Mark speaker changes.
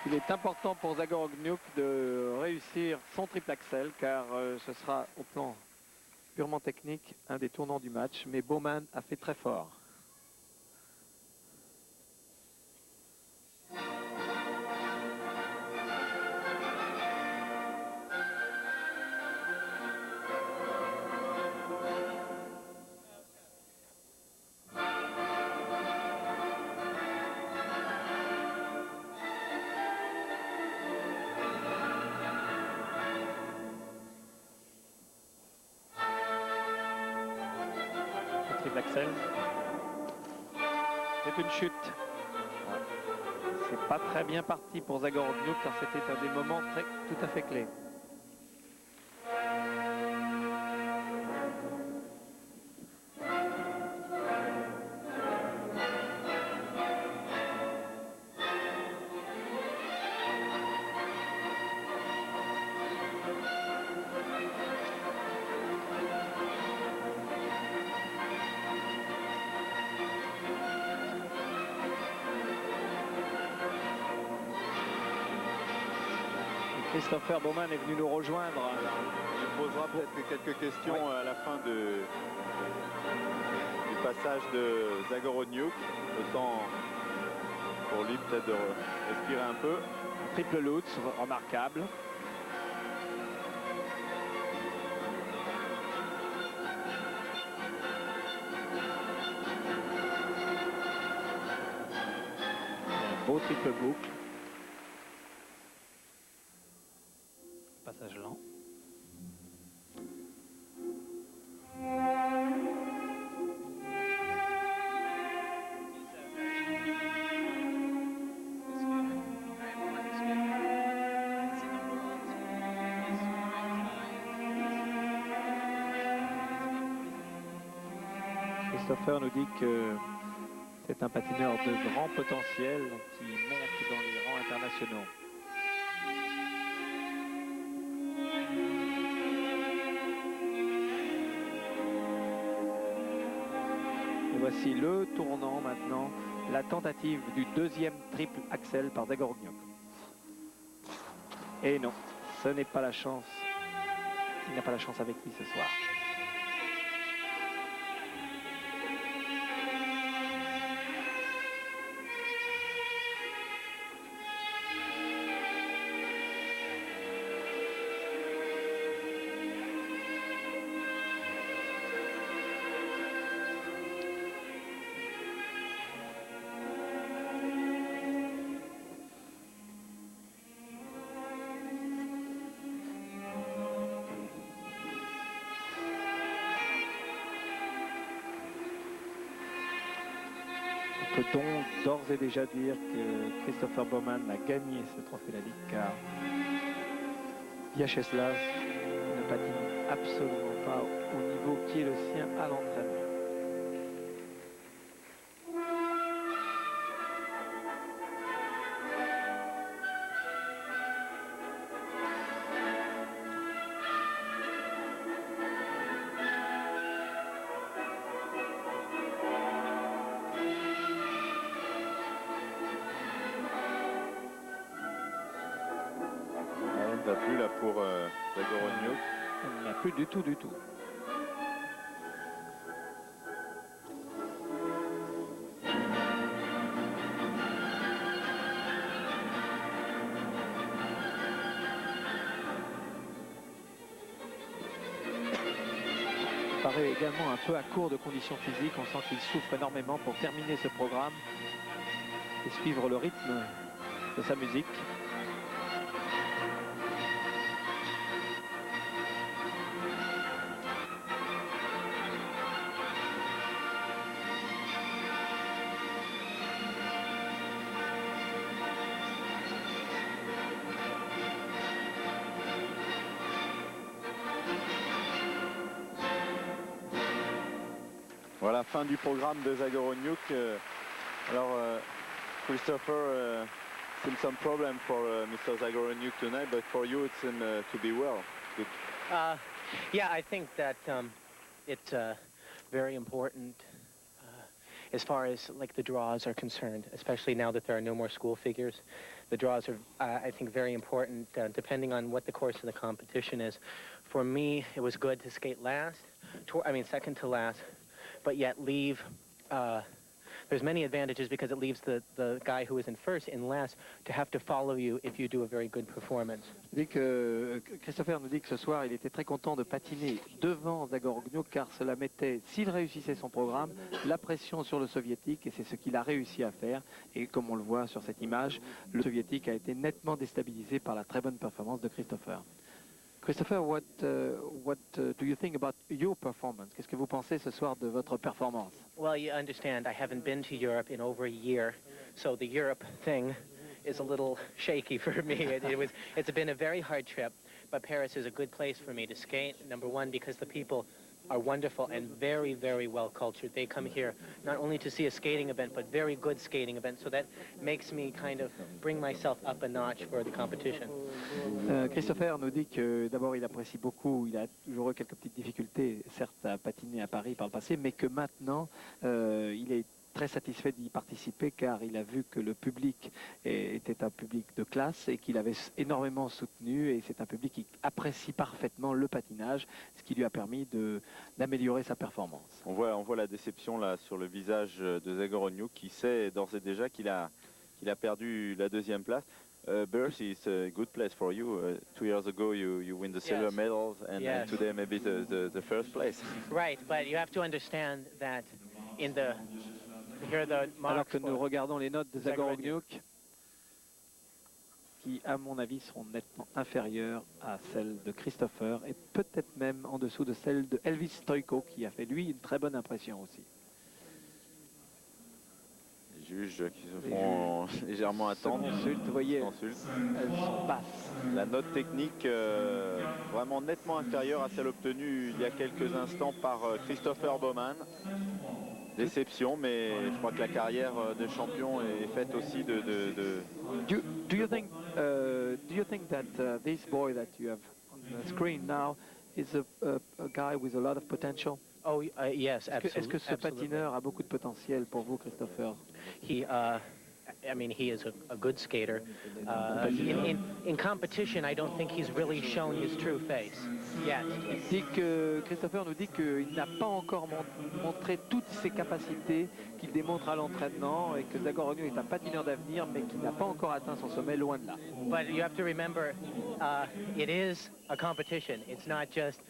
Speaker 1: Il est important pour Zagorogniuk de réussir son triple axel car ce sera au plan purement technique un des tournants du match. Mais Bowman a fait très fort. Triple axel. C'est une chute. C'est pas très bien parti pour Zagorogniuk car c'était un des moments tout à fait clés. Christopher Bowman est venu nous rejoindre.
Speaker 2: Il posera peut-être quelques questions à la fin du passage de Zagorogniuk. Le temps pour lui peut-être de respirer un peu.
Speaker 1: Triple Lutz, remarquable. Un beau triple boucle. Passage lent. Christopher nous dit que c'est un patineur de grand potentiel qui monte dans les rangs internationaux. Et voici le tournant maintenant, la tentative du deuxième triple axel par Zagorogniuk. Et non, ce n'est pas la chance. Il n'a pas la chance avec lui ce soir. On peut donc d'ores et déjà dire que Christopher Bowman a gagné ce trophée la Ligue car Vyacheslav ne patine absolument pas au niveau qui est le sien à l'entraînement.
Speaker 2: Il n'y a plus là pour Zagorogniuk.
Speaker 1: Il n'y a plus du tout, du tout. Il paraît également un peu à court de conditions physiques. On sent qu'il souffre énormément pour terminer ce programme et suivre le rythme de sa musique.
Speaker 2: Voilà, fin du programme de Zagorogniuk. Alors, Christopher, still some problem for Mr. Zagorogniuk tonight, but for you it's to be well. Good.
Speaker 3: Yeah, I think that it's very important as far as like the draws are concerned, especially now that there are no more school figures, the draws are, I think, very important, depending on what the course of the competition is. For me, it was good to skate last, second to last, but yet leave. There's many advantages because it leaves the guy who is in first and last to have to follow you if you do a very good performance.
Speaker 1: Christopher nous dit que ce soir, il était très content de patiner devant Zagoronyuk car cela mettait, s'il réussissait son programme, la pression sur le soviétique et c'est ce qu'il a réussi à faire. Et comme on le voit sur cette image, le soviétique a été nettement déstabilisé par la très bonne performance de Christopher. Christopher, what do you think about your performance? Qu'est-ce que vous pensez ce soir de votre performance?
Speaker 3: Well, you understand, I haven't been to Europe in over a year, so the Europe thing is a little shaky for me. It's been a very hard trip, but Paris is a good place for me to skate. Number one, because the people are wonderful and very, very well cultured. They come here not only to see a skating event, but very good skating event. So that makes me kind of bring myself up a notch for the competition.
Speaker 1: Christopher nous dit que d'abord il apprécie beaucoup, il a toujours eu quelques petites difficultés, certes à patiner à Paris par le passé, mais que maintenant il est très satisfait d'y participer car il a vu que le public était un public de classe et qu'il avait énormément soutenu et c'est un public qui apprécie parfaitement le patinage, ce qui lui a permis d'améliorer sa performance.
Speaker 2: On voit la déception là sur le visage de Zagoronyuk qui sait d'ores et déjà qu'il a perdu la deuxième place. Bercy is a good place for you. 2 years ago you win the silver medals and today maybe the first place.
Speaker 3: Right, but you have to understand that in the
Speaker 1: alors que nous regardons les notes de Zagoronyuk, qui à mon avis seront nettement inférieures à celles de Christopher et peut-être même en dessous de celles de Elvis Stojko qui a fait lui une très bonne impression aussi.
Speaker 2: Les juges qui se font légèrement attendre.
Speaker 1: Vous voyez, elles sont basses.
Speaker 2: La note technique vraiment nettement inférieure à celle obtenue il y a quelques instants par Christopher Baumann. Déception, mais je crois que la carrière de champion est faite aussi de...
Speaker 1: Do you think that this boy that you have on the screen now is a guy with a lot of potential?
Speaker 3: Oh, yes, absolutely.
Speaker 1: Est-ce que ce patineur a beaucoup de potentiel pour vous, Christopher?
Speaker 3: He is a good skater. In competition, I don't think he's really shown his true face yet.
Speaker 1: Christopher nous dit qu'il n'a pas encore montré toutes ses capacités qu'il démontre à l'entraînement et que Zagoronyuk est un patineur d'avenir mais qu'il n'a pas encore atteint son sommet, loin de là.
Speaker 3: But you have to remember, it is a competition. It's not just